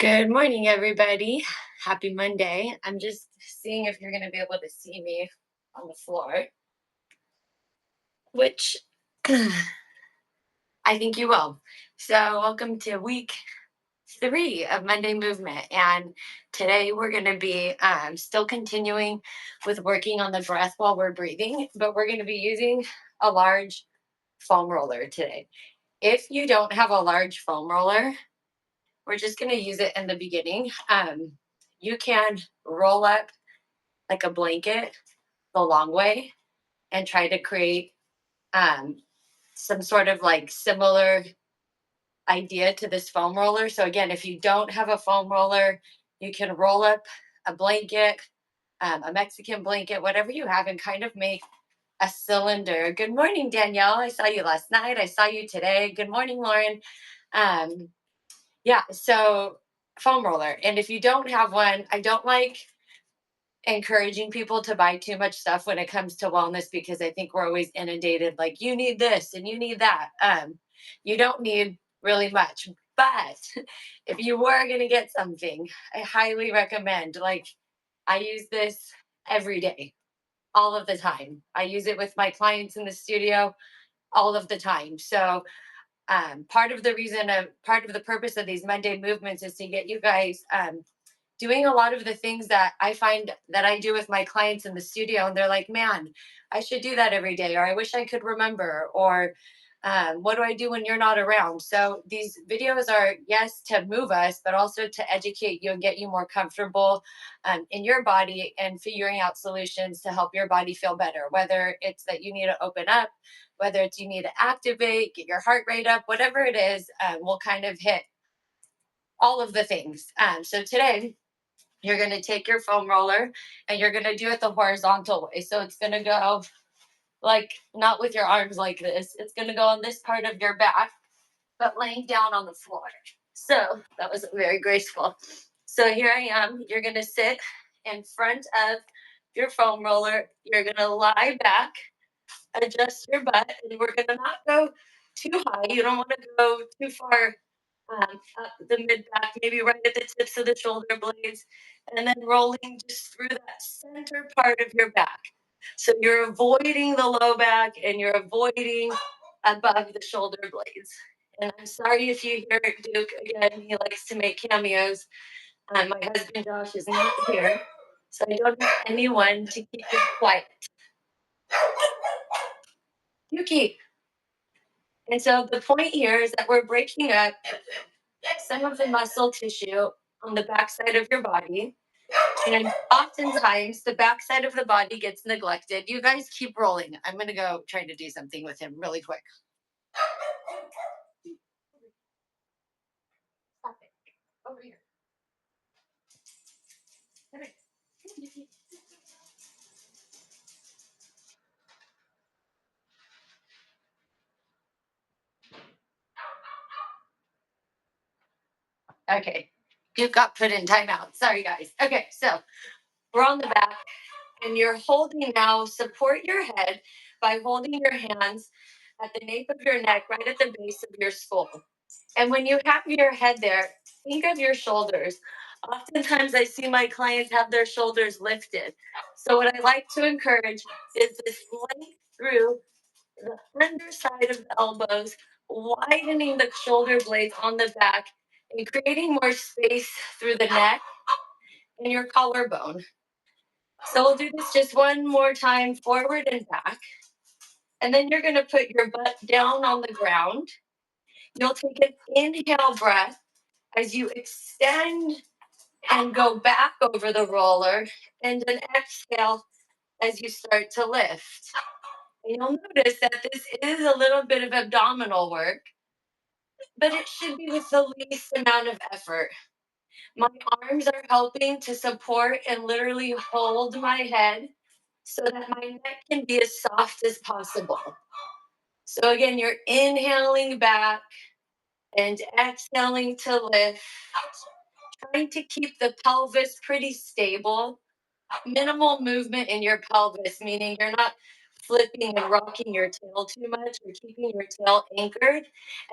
Good morning, everybody. Happy Monday. I'm just seeing if you're going to be able to see me on the floor, which I think you will. So, welcome to week 3 of Monday Movement. And today we're going to be still continuing with working on the breath while we're breathing, but we're going to be using a large foam roller today. If you don't have a large foam roller, we're just going to use it in the beginning. You can roll up like a blanket the long way and try to create um, some sort of like similar idea to this foam roller. So, again, if you don't have a foam roller, you can roll up a blanket, a Mexican blanket, whatever you have, and kind of make a cylinder. Good morning, Danielle. I saw you last night. I saw you today. Good morning, Lauren. Um, yeah, so foam roller. And if you don't have one, I don't like encouraging people to buy too much stuff when it comes to wellness because I think we're always inundated like you need this and you need that. You don't need really much, but if you were going to get something, I highly recommend, like, I use this every day, all of the time. I use it with my clients in the studio all of the time. So part of the purpose of these Monday movements is to get you guys doing a lot of the things that I find that I do with my clients in the studio. And they're like, man, I should do that every day, or I wish I could remember, or what do I do when you're not around? So these videos are, yes, to move us, but also to educate you and get you more comfortable in your body and figuring out solutions to help your body feel better, whether it's that you need to open up, whether it's you need to activate, get your heart rate up, whatever it is, we'll kind of hit all of the things. So today, you're going to take your foam roller and you're going to do it the horizontal way. So it's going to go like not with your arms like this. It's going to go on this part of your back, but laying down on the floor. So that was very graceful. So here I am. You're going to sit in front of your foam roller. You're going to lie back, adjust your butt, and we're going to not go too high. You don't want to go too far up the mid back, maybe right at the tips of the shoulder blades, and then rolling just through that center part of your back. So you're avoiding the low back and you're avoiding above the shoulder blades. And I'm sorry if you hear Duke again, he likes to make cameos. My husband Josh is not here, so I don't have anyone to keep him quiet. Yuki. And so the point here is that we're breaking up some of the muscle tissue on the backside of your body. And oftentimes the backside of the body gets neglected. You guys keep rolling. I'm going to go try to do something with him really quick. Stop it. Over here. Okay. You got put in timeout. Sorry, guys. Okay, so we're on the back, and you're holding now, support your head by holding your hands at the nape of your neck, right at the base of your skull. And when you have your head there, think of your shoulders. Oftentimes, I see my clients have their shoulders lifted. So, what I like to encourage is this length through the underside of the elbows, widening the shoulder blades on the back, and creating more space through the neck and your collarbone. So, we'll do this just one more time, forward and back. And then you're going to put your butt down on the ground. You'll take an inhale breath as you extend and go back over the roller, and an exhale as you start to lift. And you'll notice that this is a little bit of abdominal work, but it should be with the least amount of effort. My arms are helping to support and literally hold my head so that my neck can be as soft as possible. So, again, you're inhaling back and exhaling to lift, trying to keep the pelvis pretty stable. Minimal movement in your pelvis, meaning you're not flipping and rocking your tail too much. You're keeping your tail anchored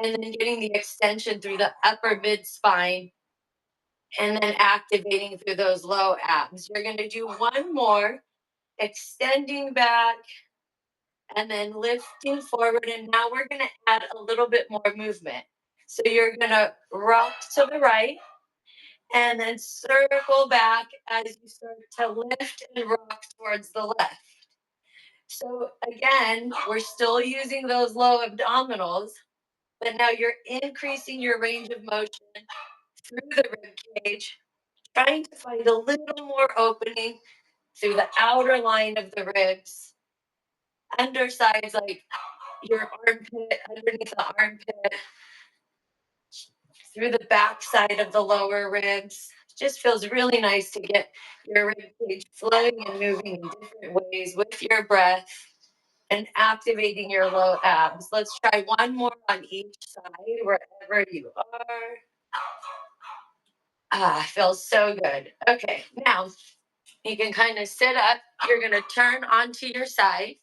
and then getting the extension through the upper mid spine and then activating through those low abs. You're going to do one more, extending back and then lifting forward. And now we're going to add a little bit more movement. So you're going to rock to the right and then circle back as you start to lift and rock towards the left. So again, we're still using those low abdominals, but now you're increasing your range of motion through the rib cage, trying to find a little more opening through the outer line of the ribs, undersides like your armpit, underneath the armpit, through the back side of the lower ribs. It just feels really nice to get your rib cage flowing and moving in different ways with your breath and activating your low abs. Let's try one more on each side, wherever you are. Ah, feels so good. Okay, now you can kind of sit up. You're going to turn onto your side.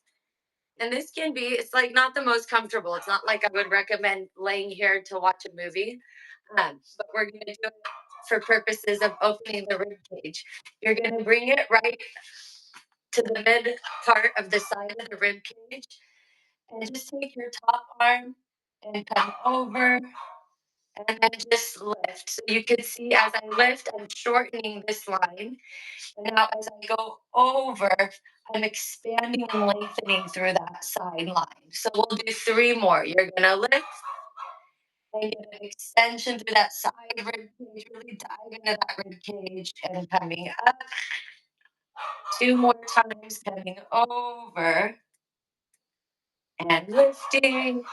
And this can be, it's like not the most comfortable. It's not like I would recommend laying here to watch a movie. But we're going to do it for purposes of opening the rib cage. You're going to bring it right to the mid part of the side of the rib cage. And just take your top arm and come over and then just lift. So you can see as I lift, I'm shortening this line. And now as I go over, I'm expanding and lengthening through that side line. So we'll do three more. You're going to lift and get an extension through that side rib cage, really dive into that rib cage and coming up. Two more times, coming over and lifting.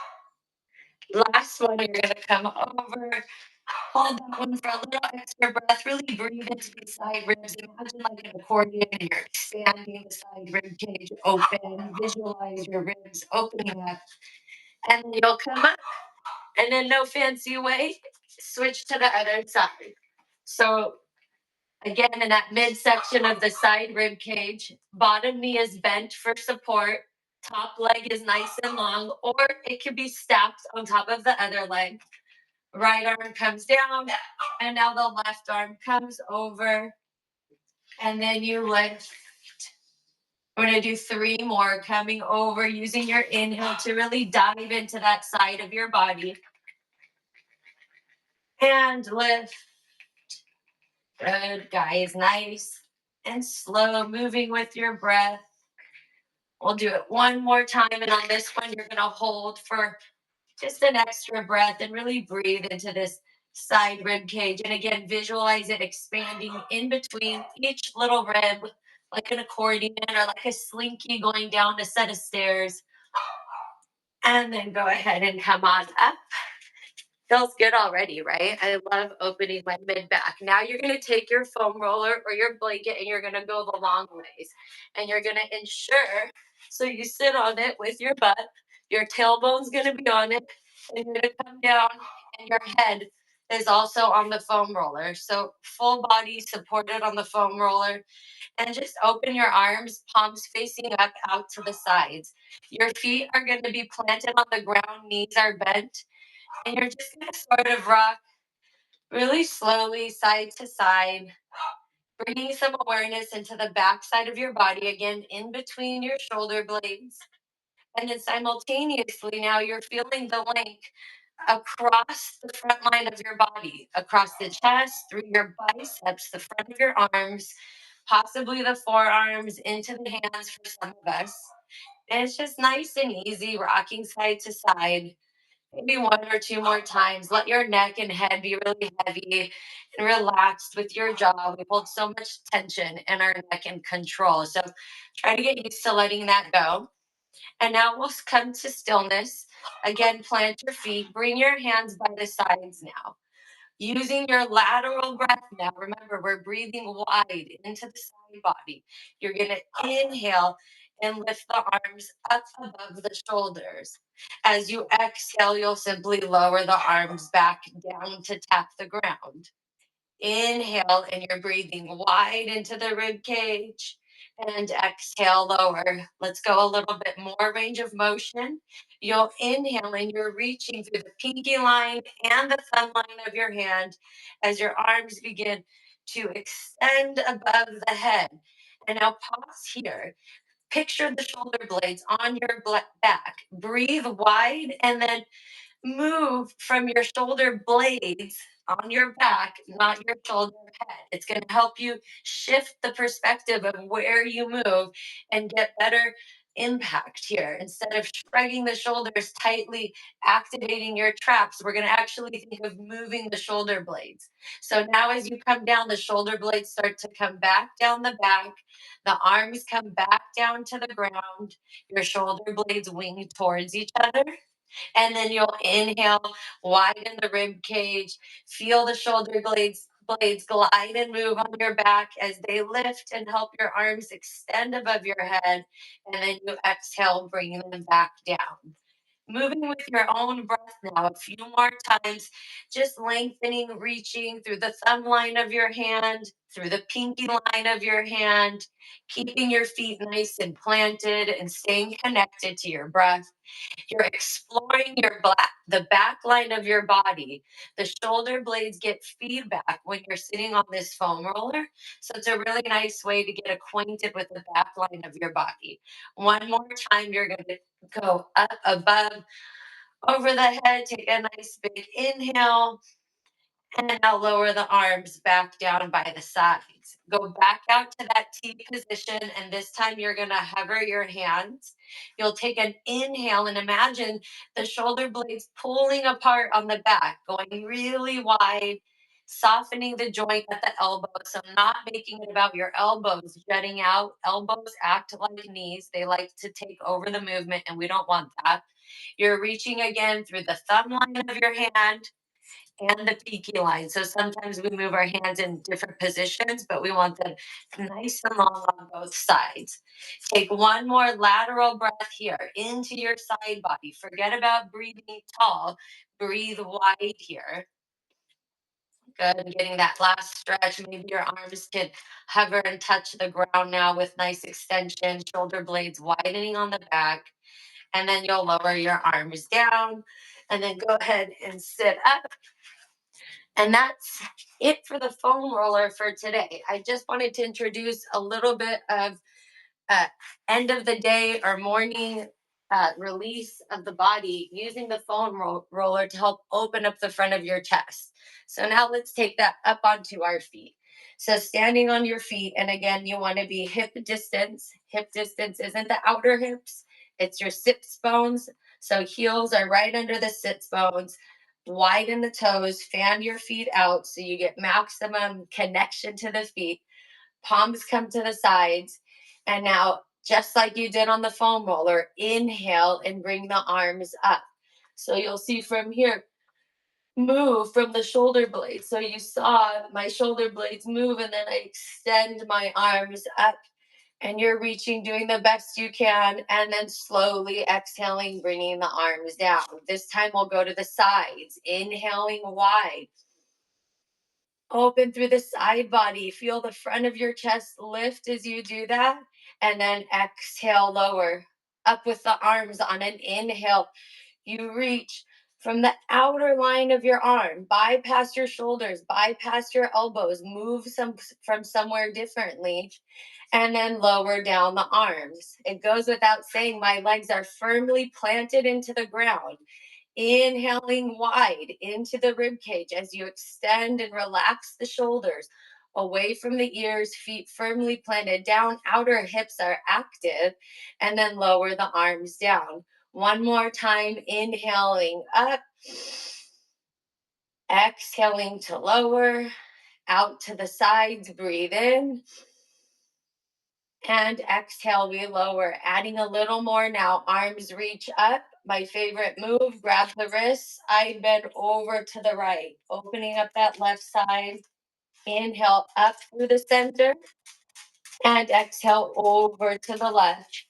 Last one, you're going to come over. Hold that one for a little extra breath. Really breathe into the side ribs. Imagine like an accordion, and you're expanding the side rib cage open. Visualize your ribs opening up. And then you'll come up. And then no fancy way, switch to the other side. So again, in that midsection of the side rib cage, bottom knee is bent for support. Top leg is nice and long, or it could be stacked on top of the other leg. Right arm comes down, and now the left arm comes over, and then you lift. We're going to do three more, coming over, using your inhale to really dive into that side of your body. And lift. Good, guys. Nice and slow, moving with your breath. We'll do it one more time, and on this one, you're going to hold for just an extra breath and really breathe into this side rib cage. And again, visualize it expanding in between each little rib, like an accordion or like a slinky going down a set of stairs. And then go ahead and come on up. Feels good already, right? I love opening my mid back. Now you're going to take your foam roller or your blanket and you're going to go the long ways. And you're going to ensure, so you sit on it with your butt, your tailbone's going to be on it, and you're going to come down, and your head is also on the foam roller. So full body supported on the foam roller. And just open your arms, palms facing up out to the sides. Your feet are going to be planted on the ground, knees are bent. And you're just going to sort of rock really slowly side to side, bringing some awareness into the back side of your body, again, in between your shoulder blades. And then simultaneously, now you're feeling the link across the front line of your body, across the chest, through your biceps, the front of your arms, possibly the forearms, into the hands for some of us. And it's just nice and easy, rocking side to side. Maybe one or two more times. Let your neck and head be really heavy and relaxed with your jaw. We hold so much tension in our neck and control. So try to get used to letting that go. And now we'll come to stillness. Again, plant your feet. Bring your hands by the sides now. Using your lateral breath now. Remember, we're breathing wide into the side body. You're going to inhale and lift the arms up above the shoulders. As you exhale, you'll simply lower the arms back down to tap the ground. Inhale, and you're breathing wide into the rib cage. and exhale, lower. Let's go a little bit more range of motion. You'll inhale and you're reaching through the pinky line and the thumb line of your hand as your arms begin to extend above the head. And now pause here. Picture the shoulder blades on your back. Breathe wide and then move from your shoulder blades on your back, not your shoulder head. It's going to help you shift the perspective of where you move and get better impact here. Instead of shrugging the shoulders tightly, activating your traps, we're going to actually think of moving the shoulder blades. So now as you come down, the shoulder blades start to come back down the back. The arms come back down to the ground. Your shoulder blades wing towards each other. And then you'll inhale, widen the rib cage, feel the shoulder blades glide and move on your back as they lift and help your arms extend above your head. And then you exhale, bringing them back down. Moving with your own breath now, a few more times, just lengthening, reaching through the thumb line of your hand, through the pinky line of your hand, keeping your feet nice and planted and staying connected to your breath. You're exploring the back line of your body. The shoulder blades get feedback when you're sitting on this foam roller. So it's a really nice way to get acquainted with the back line of your body. One more time, you're going to go up above, over the head. Take a nice big inhale. And now lower the arms back down by the sides. Go back out to that T position. And this time you're going to hover your hands. You'll take an inhale and imagine the shoulder blades pulling apart on the back, going really wide, softening the joint at the elbow. So not making it about your elbows jutting out. Elbows act like knees. They like to take over the movement, and we don't want that. You're reaching again through the thumb line of your hand and the peaky line. So sometimes we move our hands in different positions, but we want them nice and long on both sides. Take one more lateral breath here into your side body. Forget about breathing tall. Breathe wide here. Good. And getting that last stretch. Maybe your arms can hover and touch the ground now with nice extension, shoulder blades widening on the back. And then you'll lower your arms down and then go ahead and sit up. And that's it for the foam roller for today. I just wanted to introduce a little bit of uh, end of the day or morning release of the body using the foam roller to help open up the front of your chest. So now let's take that up onto our feet. So standing on your feet, and again, you want to be hip distance. Hip distance isn't the outer hips, it's your sits bones. So heels are right under the sits bones. Widen the toes, fan your feet out so you get maximum connection to the feet. Palms come to the sides. And now, just like you did on the foam roller, inhale and bring the arms up. So you'll see from here, move from the shoulder blades. So you saw my shoulder blades move, and then I extend my arms up. And you're reaching, doing the best you can, and then slowly exhaling, bringing the arms down. This time we'll go to the sides, inhaling wide. Open through the side body. Feel the front of your chest lift as you do that. And then exhale, lower. Up with the arms on an inhale. You reach from the outer line of your arm, bypass your shoulders, bypass your elbows, move from somewhere differently, and then lower down the arms. It goes without saying, my legs are firmly planted into the ground. Inhaling wide into the rib cage as you extend and relax the shoulders away from the ears, feet firmly planted down, outer hips are active, and then lower the arms down. One more time, inhaling up, exhaling to lower, out to the sides, breathe in, and exhale, we lower. Adding a little more now, arms reach up. My favorite move, grab the wrists, side bend over to the right, opening up that left side. Inhale up through the center, and exhale over to the left.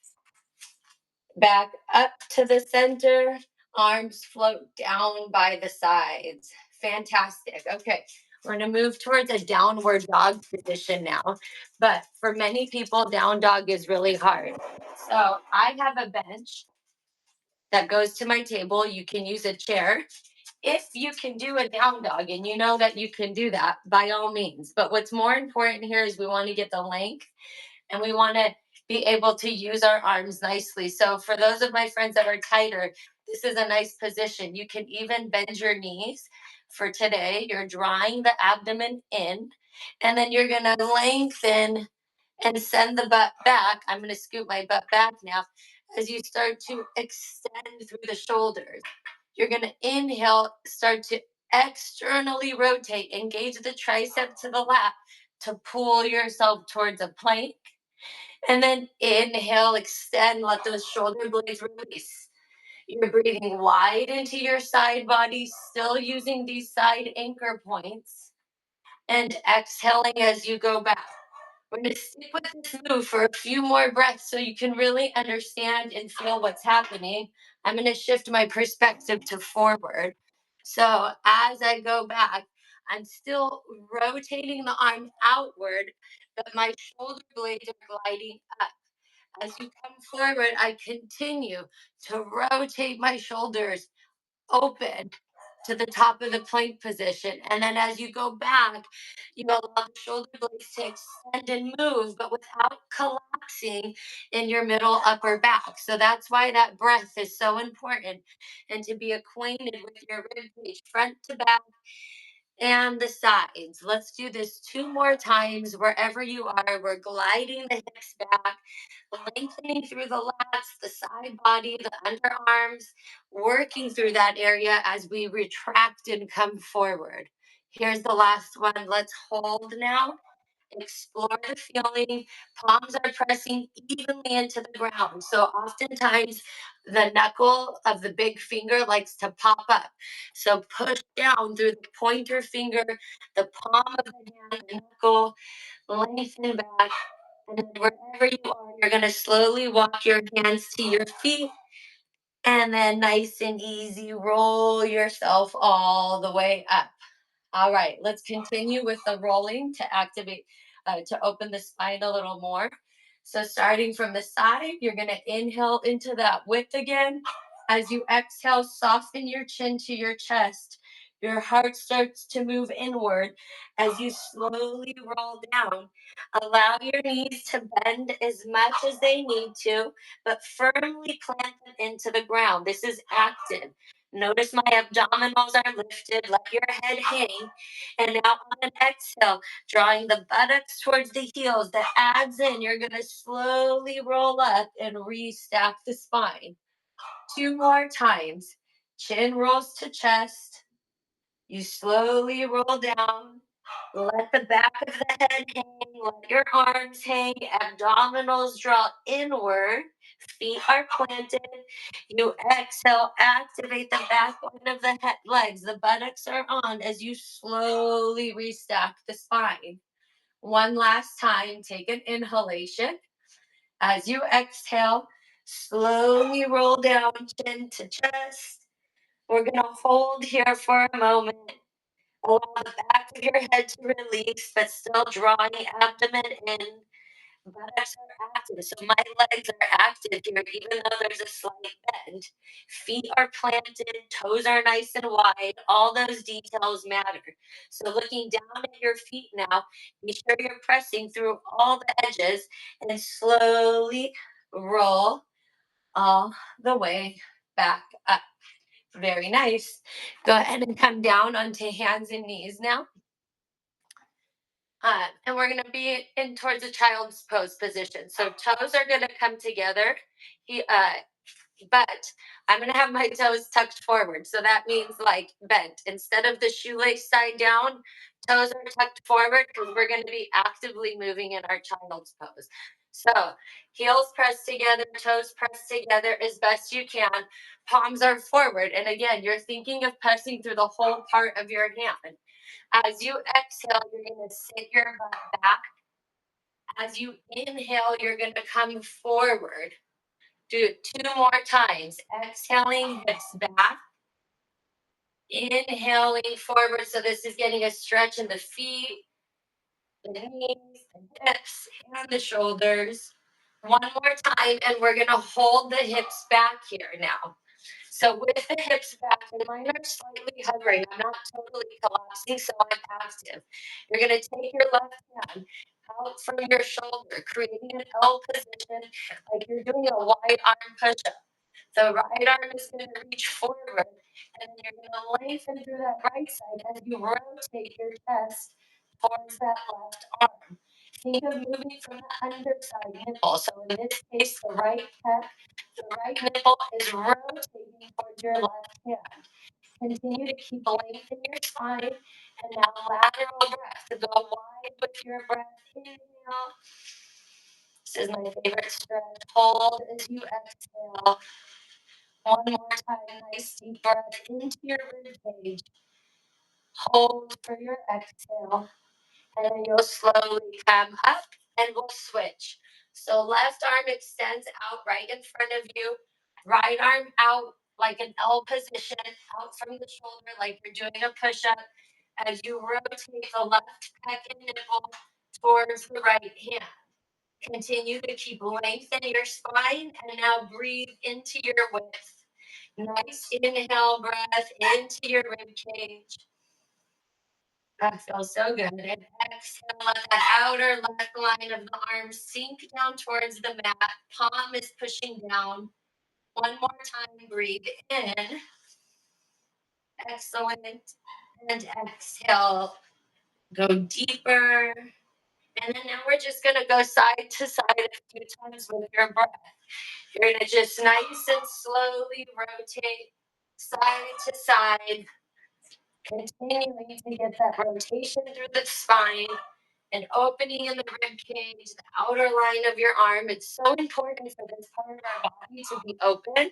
Back up to the center, arms float down by the sides. Fantastic. Okay, We're going to move towards a downward dog position now. But for many people, down dog is really hard. So I have a bench that goes to my table. You can use a chair. If you can do a down dog and you know that you can do that, by all means. But what's more important here is we want to get the length and we want to be able to use our arms nicely. So for those of my friends that are tighter, this is a nice position. You can even bend your knees. For today, you're drawing the abdomen in, and then you're going to lengthen and send the butt back. I'm going to scoot my butt back now as you start to extend through the shoulders. You're going to inhale, start to externally rotate, engage the tricep to the lat to pull yourself towards a plank. And then inhale, extend, let those shoulder blades release. You're breathing wide into your side body, still using these side anchor points. And exhaling as you go back. We're going to stick with this move for a few more breaths so you can really understand and feel what's happening. I'm going to shift my perspective to forward. So as I go back, I'm still rotating the arm outward, but my shoulder blades are gliding up. As you come forward, I continue to rotate my shoulders open to the top of the plank position. And then as you go back, you allow the shoulder blades to extend and move, but without collapsing in your middle upper back. So that's why that breath is so important, and to be acquainted with your rib cage front to back and the sides. Let's do this 2 more times wherever you are. We're gliding the hips back, lengthening through the lats, the side body, the underarms, working through that area as we retract and come forward. Here's the last one. Let's hold now. Explore the feeling. Palms are pressing evenly into the ground. So oftentimes the knuckle of the big finger likes to pop up. So push down through the pointer finger, the palm of the hand, the knuckle, lengthen back. And then wherever you are, you're going to slowly walk your hands to your feet. And then nice and easy, roll yourself all the way up. All right, let's continue with the rolling to activate, to open the spine a little more. So starting from the side, you're going to inhale into that width again. As you exhale, soften your chin to your chest. Your heart starts to move inward as you slowly roll down. Allow your knees to bend as much as they need to, but firmly plant them into the ground. This is active. Notice my abdominals are lifted. Let your head hang. And now on an exhale, drawing the buttocks towards the heels, the abs in, you're going to slowly roll up and restack the spine. 2 more times. Chin rolls to chest. You slowly roll down. Let the back of the head hang. Let your arms hang. Abdominals draw inward. Feet are planted. You exhale. Activate the backbone of the legs. The buttocks are on as you slowly restack the spine. One last time. Take an inhalation. As you exhale, slowly roll down, chin to chest. We're going to hold here for a moment. Allow the back of your head to release, but still drawing abdomen in. Buttocks are active, so my legs are active here, even though there's a slight bend. Feet are planted, toes are nice and wide. All those details matter. So looking down at your feet now, be sure you're pressing through all the edges and slowly roll all the way back up. Very nice. Go ahead and come down onto hands and knees now. And we're going to be in towards a child's pose position. So toes are going to come together. But I'm going to have my toes tucked forward. So that means like bent. Instead of the shoelace side down, toes are tucked forward because we're going to be actively moving in our child's pose. So heels pressed together, toes pressed together as best you can. Palms are forward. And again, you're thinking of pressing through the whole part of your hand. As you exhale, you're going to sit your butt back. As you inhale, you're going to come forward. Do it 2 more times. Exhaling, hips back. Inhaling forward. So this is getting a stretch in the feet, the knees, the hips, and the shoulders. One more time, and we're going to hold the hips back here now. So with the hips back, and mine are slightly hovering. I'm not totally collapsing, so I'm active. You're going to take your left hand out from your shoulder, creating an L position like you're doing a wide arm push-up. The right arm is going to reach forward, and then you're going to lengthen through that right side as you rotate your chest towards that left arm. Think of moving from the underside nipple. So in this case, the right pec, the right nipple is rotating towards your left hand. Continue to keep length in your spine, and now lateral breath. So go wide with your breath. Inhale. This is my favorite stretch. Hold as you exhale. One more time, nice deep breath into your rib cage. Hold for your exhale. And then you'll slowly come up and we'll switch. So left arm extends out right in front of you. Right arm out like an L position, out from the shoulder like you're doing a push-up. As you rotate the left pec and nipple towards the right hand. Continue to keep length in your spine and now breathe into your width. Nice inhale breath into your rib cage. That feels so good. And exhale, let that outer left line of the arms sink down towards the mat. Palm is pushing down. One more time, breathe in. Excellent. And exhale. Go deeper. And then now we're just going to go side to side a few times with your breath. You're going to just nice and slowly rotate side to side, continuing to get that rotation through the spine and opening in the rib cage, the outer line of your arm. It's so important for this part of our body to be open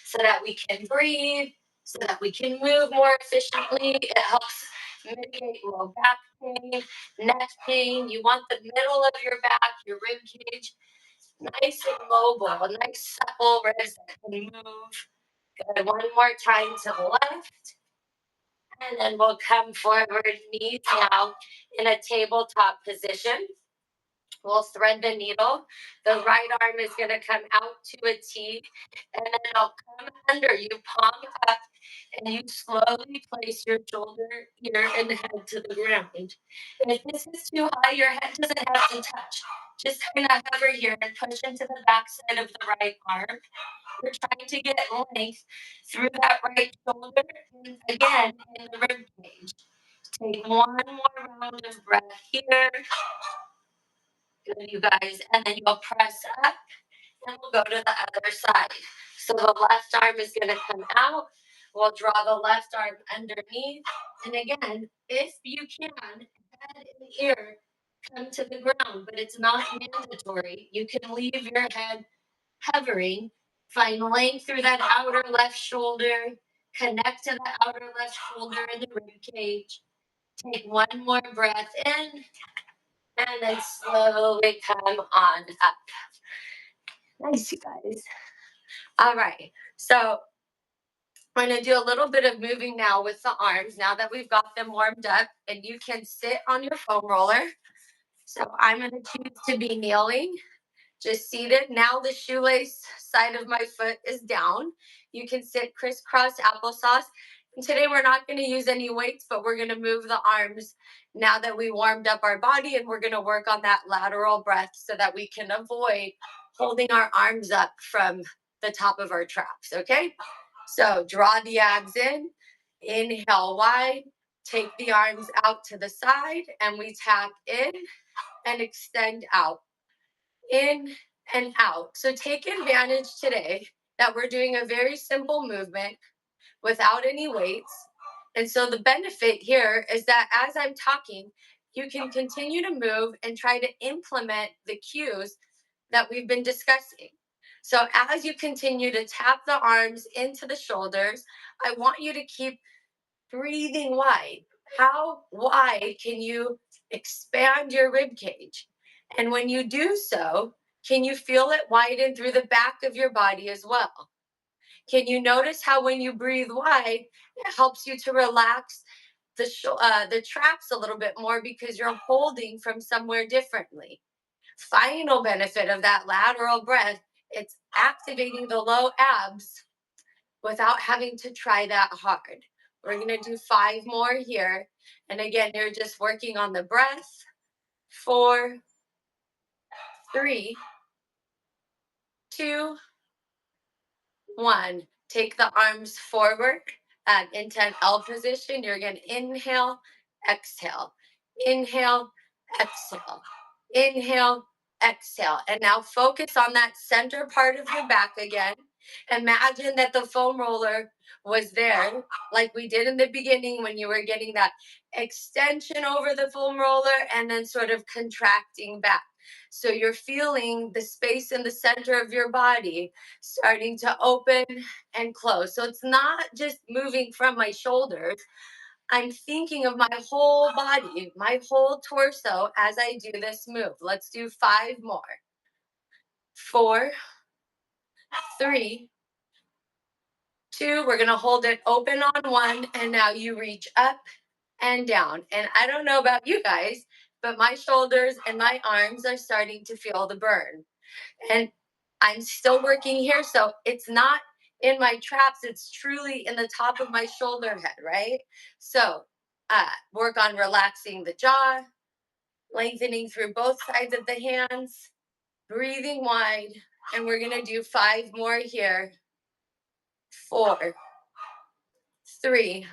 so that we can breathe, so that we can move more efficiently. It helps mitigate low back pain, neck pain. You want the middle of your back, your rib cage, nice and mobile, a nice supple ribs that can move. Good. One more time to the left. And then we'll come forward, knees now in a tabletop position. We'll thread the needle. The right arm is going to come out to a T, and then it'll come under you, palm up, and you slowly place your shoulder, ear, and head to the ground. And if this is too high, your head doesn't have to touch. Just kind of hover here and push into the back side of the right arm. We're trying to get length through that right shoulder, and again, in the rib cage. Take one more round of breath here. Good, you guys. And then you'll press up and we'll go to the other side. So the left arm is going to come out. We'll draw the left arm underneath. And again, if you can, head and ear come to the ground, but it's not mandatory. You can leave your head hovering. Find length through that outer left shoulder. Connect to the outer left shoulder in the rib cage. Take one more breath in. And then slowly come on up. Nice, you guys. All right. So we're going to do a little bit of moving now with the arms now that we've got them warmed up. And you can sit on your foam roller. So I'm going to choose to be kneeling, just seated. Now the shoelace side of my foot is down. You can sit crisscross applesauce. And today we're not going to use any weights, but we're going to move the arms now that we warmed up our body, and we're going to work on that lateral breath so that we can avoid holding our arms up from the top of our traps, okay? So draw the abs in, inhale wide, take the arms out to the side, and we tap in and extend out. In and out. So take advantage today that we're doing a very simple movement without any weights. And so the benefit here is that as I'm talking, you can continue to move and try to implement the cues that we've been discussing. So as you continue to tap the arms into the shoulders, I want you to keep breathing wide. How wide can you expand your rib cage? And when you do so, can you feel it widen through the back of your body as well? Can you notice how when you breathe wide, it helps you to relax the traps a little bit more because you're holding from somewhere differently. Final benefit of that lateral breath, it's activating the low abs without having to try that hard. We're going to do 5 more here. And again, you're just working on the breath. 4, 3, 2, 1. Take the arms forward into an L position. You're going to inhale, exhale, inhale, exhale, inhale, exhale. And now focus on that center part of your back again. Imagine that the foam roller was there, like we did in the beginning when you were getting that extension over the foam roller and then sort of contracting back. So you're feeling the space in the center of your body starting to open and close. So it's not just moving from my shoulders. I'm thinking of my whole body, my whole torso as I do this move. Let's do 5 more. 4, 3, 2. We're going to hold it open on 1. And now you reach up and down. And I don't know about you guys, but my shoulders and my arms are starting to feel the burn. And I'm still working here. So it's not in my traps, it's truly in the top of my shoulder head, right? So work on relaxing the jaw, lengthening through both sides of the hands, breathing wide. And we're going to do 5 more here. 4, 3.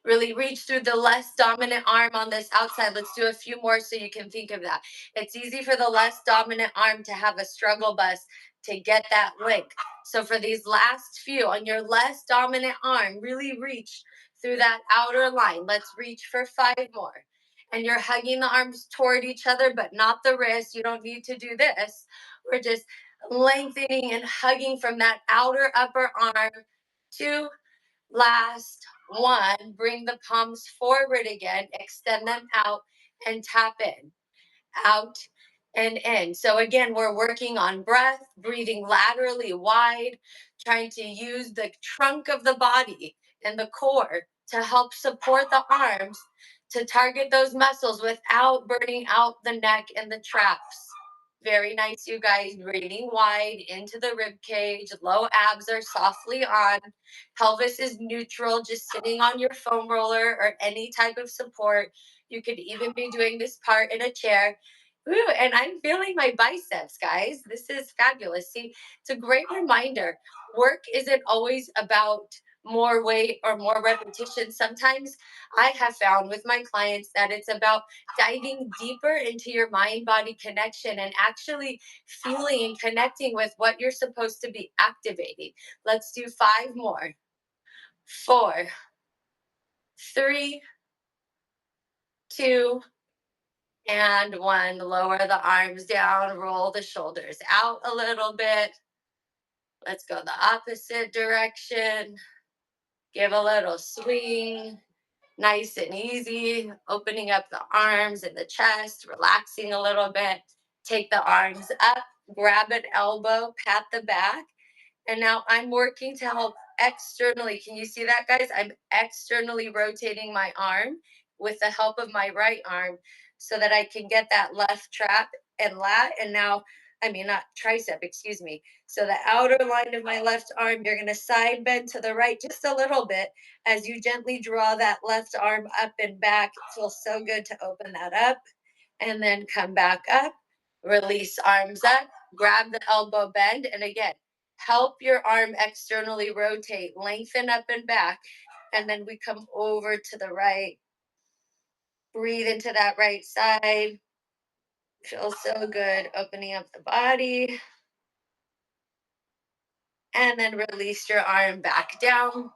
Really reach through the less dominant arm on this outside. Let's do a few more so you can think of that. It's easy for the less dominant arm to have a struggle bus to get that link. So for these last few on your less dominant arm, really reach through that outer line. Let's reach for 5 more. And you're hugging the arms toward each other, but not the wrist. You don't need to do this. We're just lengthening and hugging from that outer upper arm to last 1. Bring the palms forward again, extend them out and tap in, out and in. So again, we're working on breath, breathing laterally wide, trying to use the trunk of the body and the core to help support the arms to target those muscles without burning out the neck and the traps. Very nice, you guys. Breathing wide into the rib cage. Low abs are softly on. Pelvis is neutral, just sitting on your foam roller or any type of support. You could even be doing this part in a chair. Ooh, and I'm feeling my biceps, guys. This is fabulous. See, it's a great reminder. Work isn't always about more weight or more repetition. Sometimes I have found with my clients that it's about diving deeper into your mind body connection and actually feeling and connecting with what you're supposed to be activating. Let's do 5 more. 4, 3, 2, and 1. Lower the arms down, roll the shoulders out a little bit. Let's go the opposite direction. Give a little swing. Nice and easy, opening up the arms and the chest, relaxing a little bit. Take the arms up, grab an elbow, pat the back. And now I'm working to help externally. Can you see that, guys? I'm externally rotating my arm with the help of my right arm so that I can get that left trap and lat. And now, I mean, not tricep, excuse me. So the outer line of my left arm, you're going to side bend to the right just a little bit as you gently draw that left arm up and back. It feels so good to open that up and then come back up. Release arms up, grab the elbow bend. And again, help your arm externally rotate, lengthen up and back. And then we come over to the right. Breathe into that right side. Feels so good. Opening up the body. And then release your arm back down.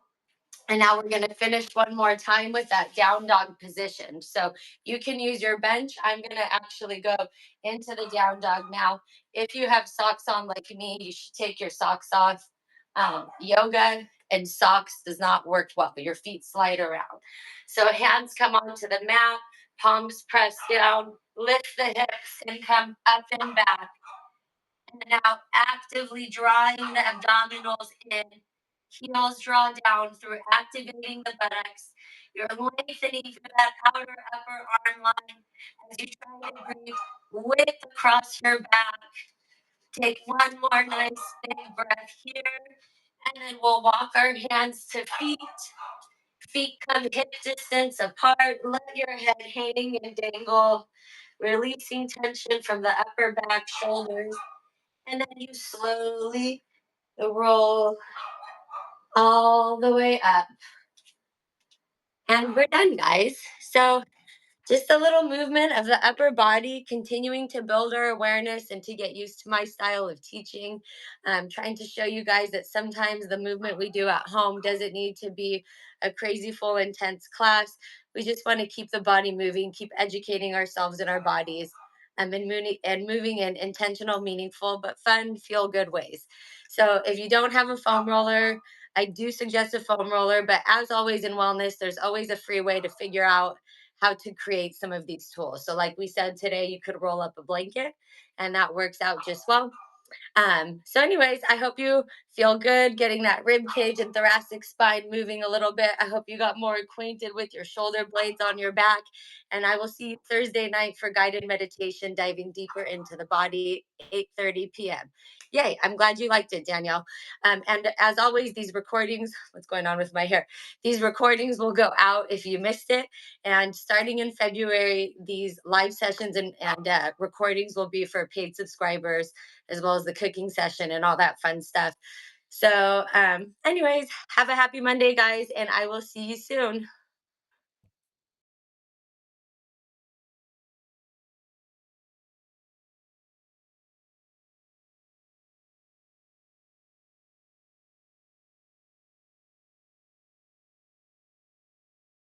And now we're going to finish one more time with that down dog position. So you can use your bench. I'm going to actually go into the down dog now. If you have socks on like me, you should take your socks off. Yoga and socks does not work well. Your feet slide around. So hands come onto the mat, palms press down, lift the hips and come up and back. And now actively drawing the abdominals in Heels draw down through activating the buttocks. You're lengthening through that outer upper arm line as you try to breathe width across your back. Take one more nice big breath here. And then we'll walk our hands to feet. Feet come hip distance apart. Let your head hang and dangle, releasing tension from the upper back shoulders. And then you slowly roll all the way up. And we're done, guys. So just a little movement of the upper body, continuing to build our awareness and to get used to my style of teaching. I'm trying to show you guys that sometimes the movement we do at home doesn't need to be a crazy, full, intense class. We just want to keep the body moving, keep educating ourselves in our bodies. And moving in intentional, meaningful, but fun, feel good ways. So, if you don't have a foam roller, I do suggest a foam roller, but as always in wellness, there's always a free way to figure out how to create some of these tools. So, like we said today, you could roll up a blanket and that works out just well. So, anyways, I hope you feel good getting that rib cage and thoracic spine moving a little bit. I hope you got more acquainted with your shoulder blades on your back. And I will see you Thursday night for guided meditation, diving deeper into the body, 8:30 p.m. Yay, I'm glad you liked it, Danielle. And as always, these recordings, what's going on with my hair? These recordings will go out if you missed it. And starting in February, these live sessions and recordings will be for paid subscribers, as well as the cooking session and all that fun stuff. So, anyways, have a happy Monday, guys, and I will see you soon.